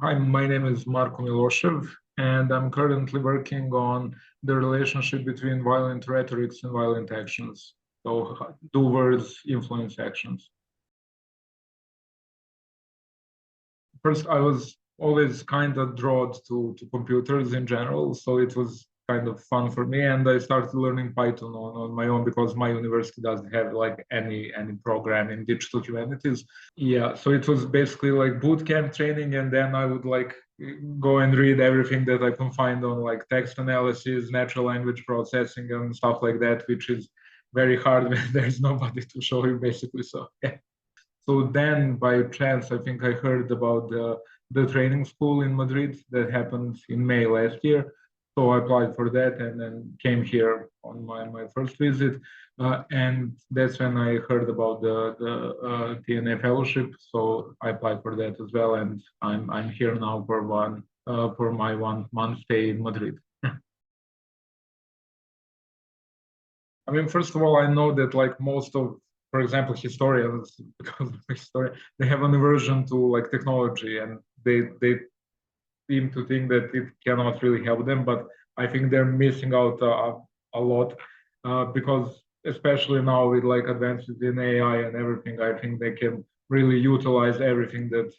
Hi, my name is Marko Milosev, and I'm currently working on the relationship between violent rhetorics and violent actions. So, do words influence actions? First, I was always kind of drawn to computers in general, so it was kind of fun for me. And I started learning Python on my own because my university doesn't have like any program in digital humanities. Yeah, so it was basically like boot camp training, and then I would like go and read everything that I can find on like text analysis, natural language processing, and stuff like that, which is very hard when there's nobody to show you basically. So yeah. So then, by chance, I think I heard about the training school in Madrid that happened in May last year. So I applied for that and then came here on my first visit. And that's when I heard about the TNA fellowship. So I applied for that as well. And I'm here now for my 1 month stay in Madrid. I mean, first of all, I know that like most of, for example, historians, because of history, they have an aversion to like technology, and they seem to think that it cannot really help them. But I think they're missing out a lot because especially now with like advances in AI and everything, I think they can really utilize everything that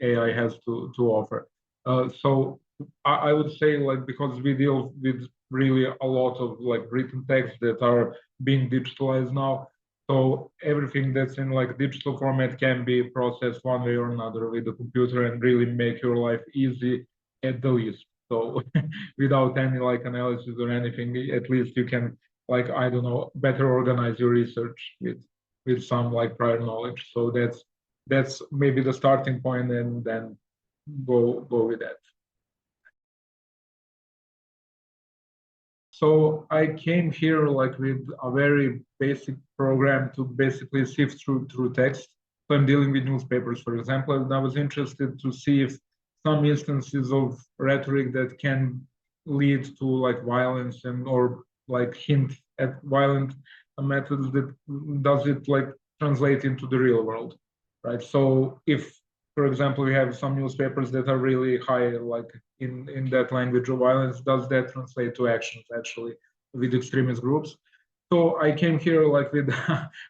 AI has to offer. So I would say like because we deal with really a lot of like written text that are being digitalized now. So everything that's in like digital format can be processed one way or another with the computer and really make your life easy at the least. So without any like analysis or anything, at least you can like I don't know better organize your research with some like prior knowledge. So that's maybe the starting point, and then go with that. So I came here like with a very basic program to basically sift through text. So I'm dealing with newspapers, for example, and I was interested to see if some instances of rhetoric that can lead to like violence and or like hint at violent methods that does it like translate into the real world, right? So if, for example, we have some newspapers that are really high like in that language of violence, does that translate to actions actually with extremist groups? So I came here like with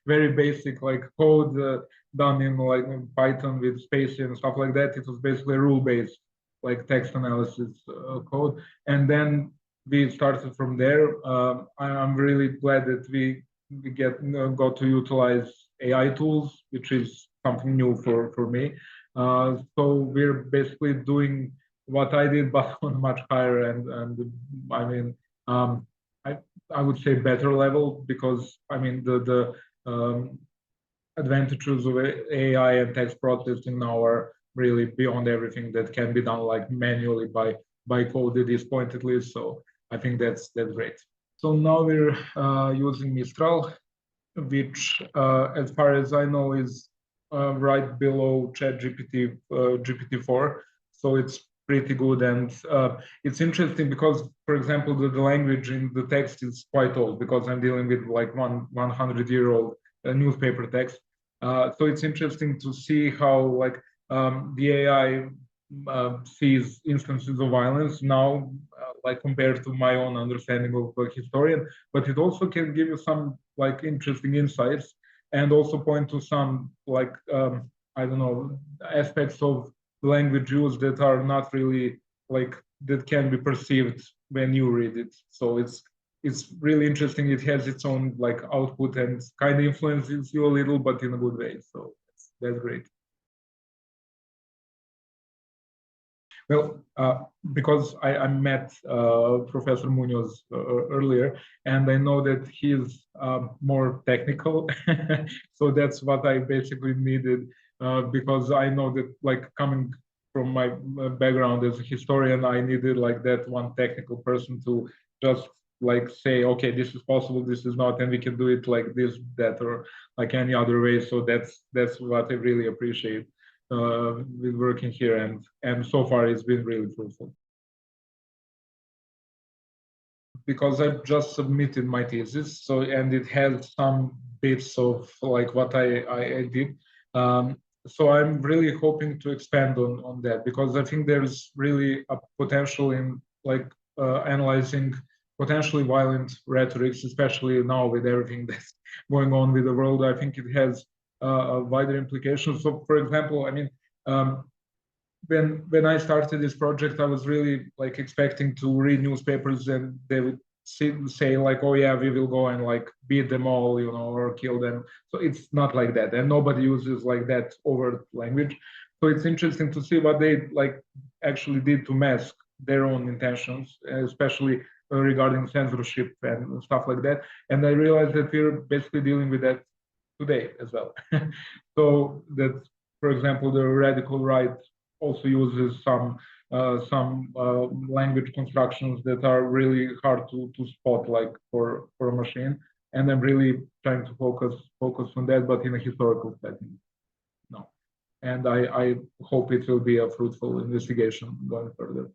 very basic like code done in like Python with space and stuff like that. It was basically rule-based like text analysis code, and then we started from there. I'm really glad that we got to utilize AI tools, which is something new for me. So we're basically doing what I did, but on a much higher and I mean, I I would say better level because I mean the advantages of AI and text processing now are really beyond everything that can be done like manually by code at this point at least. So I think that's great. So now we're using Mistral, which, as far as I know, is right below ChatGPT GPT-4. So it's pretty good, and it's interesting because, for example, the language in the text is quite old because I'm dealing with like 100-year-old newspaper text. So it's interesting to see how like the AI sees instances of violence now, like compared to my own understanding of a historian. But it also can give you some like interesting insights and also point to some like I don't know aspects of language use that are not really like that can be perceived when you read it. So it's really interesting. It has its own like output and kind of influences you a little, but in a good way. So that's great. Well, because I met Professor Munoz earlier, and I know that he's more technical. So that's what I basically needed because I know that, like, coming from my background as a historian, I needed like that one technical person to just like say, okay, this is possible, this is not, and we can do it like this, that, or like any other way. So that's what I really appreciate with working here, and so far it's been really fruitful because I've just submitted my thesis, so and it has some bits of like what I did. so I'm really hoping to expand on that, because I think there's really a potential in like analyzing potentially violent rhetorics, especially now with everything that's going on with the world. I think it has a wider implications. So, for example, I mean, when I started this project, I was really like expecting to read newspapers and they would say like, oh yeah, we will go and like beat them all, you know, or kill them. So it's not like that, and nobody uses like that overt language. So it's interesting to see what they like actually did to mask their own intentions, especially regarding censorship and stuff like that. And I realized that we're basically dealing with that today as well. So that, for example, the radical right also uses some language constructions that are really hard to spot, like for a machine. And I'm really trying to focus on that, but in a historical setting. No, and I hope it will be a fruitful investigation going further.